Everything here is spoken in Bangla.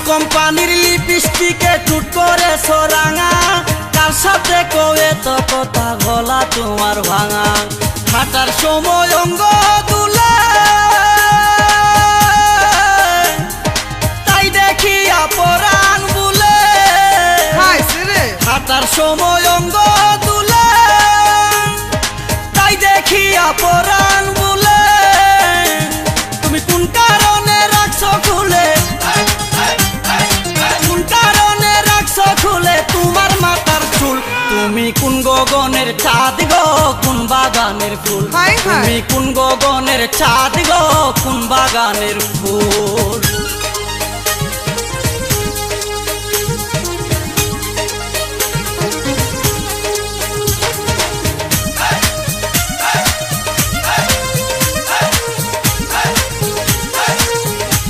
কোম্পানির লিপস্টিকে টুট করে সোরাঙা, কার সাথে কবে তো কথা গলা তোমার ভাঙা। হাঁটার সময় অঙ্গ দুলে তাই দেখিয়া পরাণ বুলে, হাঁটার সময় অঙ্গ দুলে তাই দেখিয়া পরাণ বুলে। তুমি কোন কারণে রাখছো খুলে, কোন কারণে রাখছো খুলে তোমার মাথার চুল। তুমি কোন গগনের চাঁদ গো কোন বাগানের ফুল, তুমি কোন গগনের চাঁদ গো কোন বাগানের ফুল।